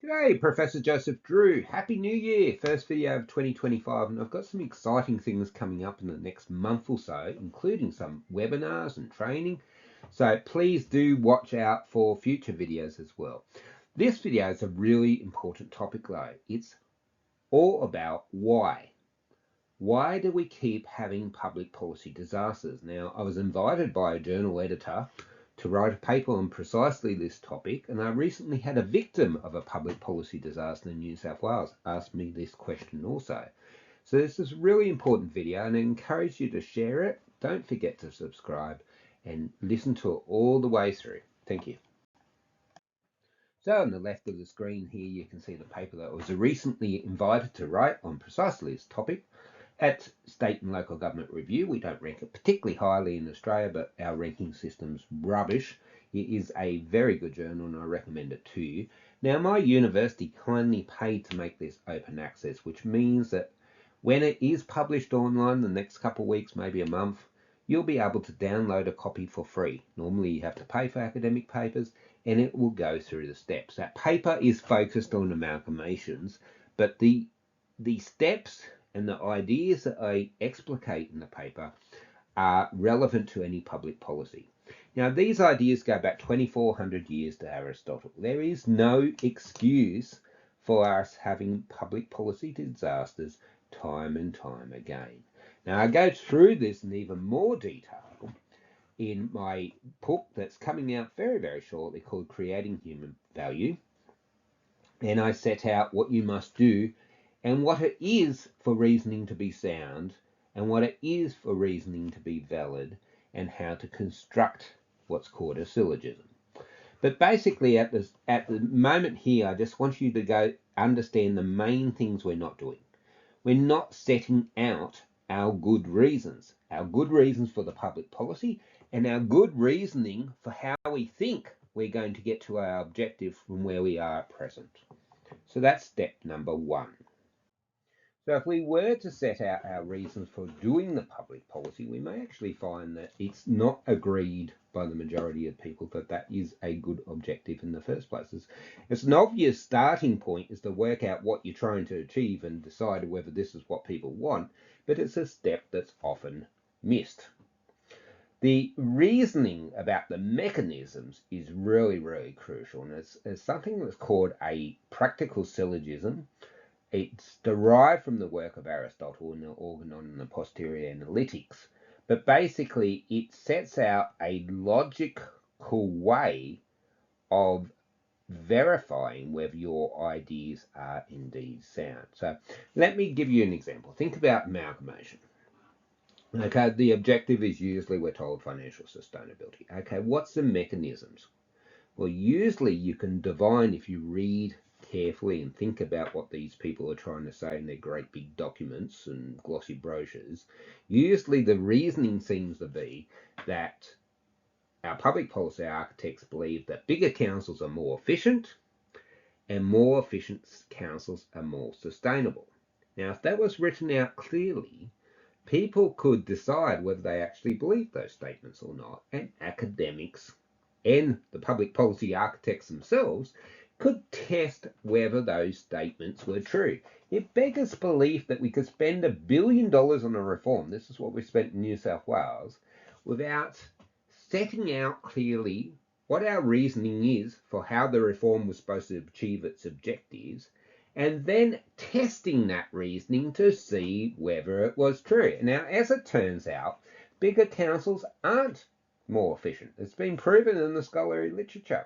G'day, Professor Joseph Drew. Happy New Year! First video of 2025, and I've got some exciting things coming up in the next month or so, including some webinars and training. So please do watch out for future videos as well. This video is a really important topic though. It's all about why. Why do we keep having public policy disasters? Now, I was invited by a journal editor to write a paper on precisely this topic, and I recently had a victim of a public policy disaster in New South Wales ask me this question also. So this is a really important video, and I encourage you to share it. Don't forget to subscribe and listen to it all the way through. Thank you. So on the left of the screen here, you can see the paper that I was recently invited to write on precisely this topic. At State and Local Government Review, we don't rank it particularly highly in Australia, but our ranking system's rubbish. It is a very good journal and I recommend it to you. Now, my university kindly paid to make this open access, which means that when it is published online the next couple of weeks, maybe a month, you'll be able to download a copy for free. Normally you have to pay for academic papers and it will go through the steps. That paper is focused on amalgamations, but the steps and the ideas that I explicate in the paper are relevant to any public policy. Now, these ideas go back 2,400 years to Aristotle. There is no excuse for us having public policy disasters time and time again. Now, I go through this in even more detail in my book that's coming out very, very shortly called Creating Human Value. And I set out what you must do and what it is for reasoning to be sound, and what it is for reasoning to be valid, and how to construct what's called a syllogism. But basically, at the moment here, I just want you to go understand the main things we're not doing. We're not setting out our good reasons for the public policy, and our good reasoning for how we think we're going to get to our objective from where we are at present. So that's step number one. So if we were to set out our reasons for doing the public policy, we may actually find that it's not agreed by the majority of people that that is a good objective in the first place. It's an obvious starting point is to work out what you're trying to achieve and decide whether this is what people want, but it's a step that's often missed. The reasoning about the mechanisms is really, really crucial, and it's something that's called a practical syllogism. It's derived from the work of Aristotle in the Organon and the Posterior Analytics, but basically it sets out a logical way of verifying whether your ideas are indeed sound. So let me give you an example. Think about amalgamation. Okay, the objective is usually, we're told, financial sustainability. Okay, what's the mechanisms? Well, usually you can divine if you read carefully and think about what these people are trying to say in their great big documents and glossy brochures. Usually the reasoning seems to be that our public policy architects believe that bigger councils are more efficient and more efficient councils are more sustainable. Now, if that was written out clearly, people could decide whether they actually believe those statements or not, and academics and the public policy architects themselves could test whether those statements were true. It beggars belief that we could spend $1 billion on a reform, this is what we spent in New South Wales, without setting out clearly what our reasoning is for how the reform was supposed to achieve its objectives, and then testing that reasoning to see whether it was true. Now, as it turns out, bigger councils aren't more efficient. It's been proven in the scholarly literature.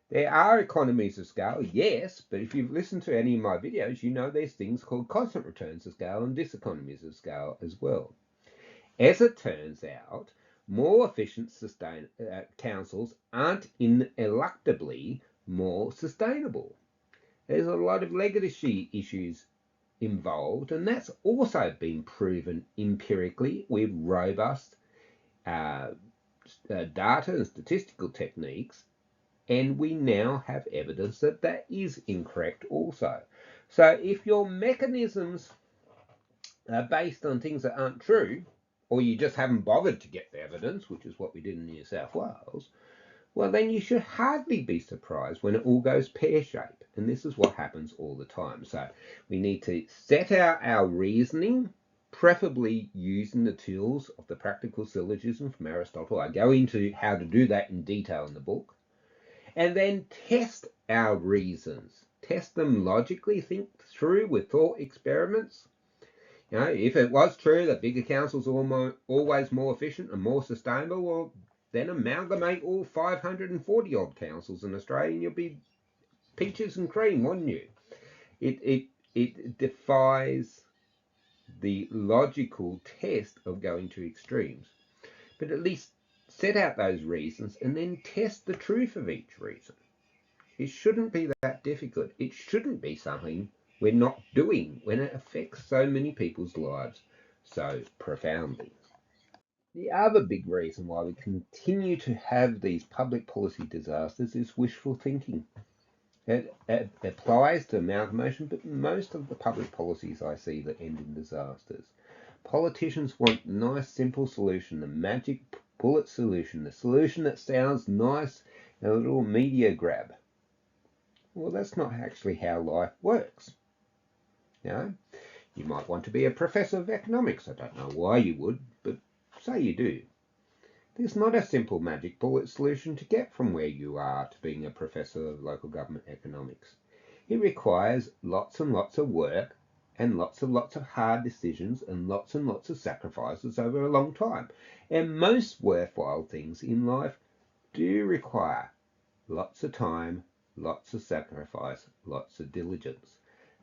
There are economies of scale, yes, but if you've listened to any of my videos, you know there's things called constant returns of scale and diseconomies of scale as well. As it turns out, more efficient councils aren't ineluctably more sustainable. There's a lot of legacy issues involved, and that's also been proven empirically with robust data and statistical techniques, and we now have evidence that that is incorrect also. So if your mechanisms are based on things that aren't true, or you just haven't bothered to get the evidence, which is what we did in New South Wales, well, then you should hardly be surprised when it all goes pear-shaped. And this is what happens all the time. So we need to set out our reasoning, preferably using the tools of the practical syllogism from Aristotle. I go into how to do that in detail in the book. And then test our reasons. Test them logically, think through with thought experiments. You know, if it was true that bigger councils are always more efficient and more sustainable, well, then amalgamate all 540 odd councils in Australia and you'll be peaches and cream, wouldn't you? It defies the logical test of going to extremes. But at least set out those reasons and then test the truth of each reason. It shouldn't be that difficult. It shouldn't be something we're not doing when it affects so many people's lives so profoundly. The other big reason why we continue to have these public policy disasters is wishful thinking. It applies to amalgamation, but most of the public policies I see that end in disasters. Politicians want a nice, simple solution, the magic bullet solution, the solution that sounds nice, a little media grab. Well, that's not actually how life works. You know, you might want to be a professor of economics. I don't know why you would, but say you do. There's not a simple magic bullet solution to get from where you are to being a professor of local government economics. It requires lots and lots of work and lots of hard decisions and lots of sacrifices over a long time. And most worthwhile things in life do require lots of time, lots of sacrifice, lots of diligence.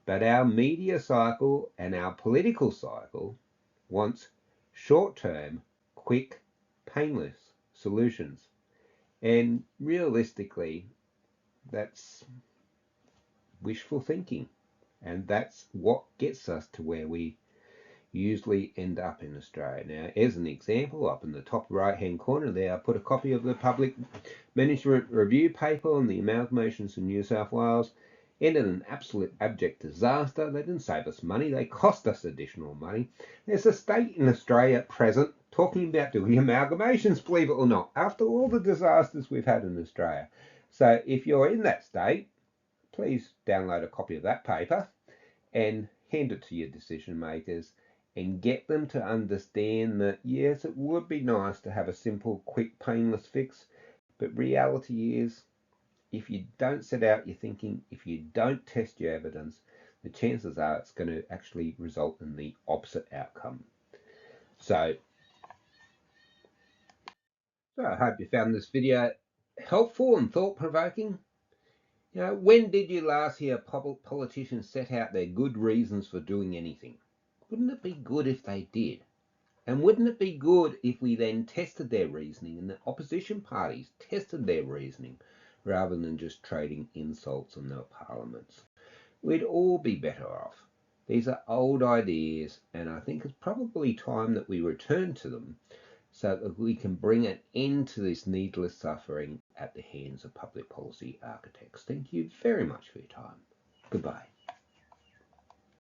But our media cycle and our political cycle wants short-term, quick, painless solutions. And realistically, that's wishful thinking. And that's what gets us to where we usually end up in Australia. Now, as an example, up in the top right-hand corner there, I put a copy of the Public Management Review paper on the amalgamations in New South Wales. Ended an absolute abject disaster. They didn't save us money. They cost us additional money. There's a state in Australia at present talking about doing amalgamations, believe it or not, after all the disasters we've had in Australia. So if you're in that state, please download a copy of that paper and hand it to your decision makers and get them to understand that, yes, it would be nice to have a simple, quick, painless fix, but reality is, if you don't set out your thinking, if you don't test your evidence, the chances are it's going to actually result in the opposite outcome. So I hope you found this video helpful and thought-provoking. You know, when did you last hear politicians set out their good reasons for doing anything? Wouldn't it be good if they did? And wouldn't it be good if we then tested their reasoning and the opposition parties tested their reasoning rather than just trading insults in their parliaments? We'd all be better off. These are old ideas, and I think it's probably time that we return to them so that we can bring an end to this needless suffering at the hands of public policy architects. Thank you very much for your time. Goodbye.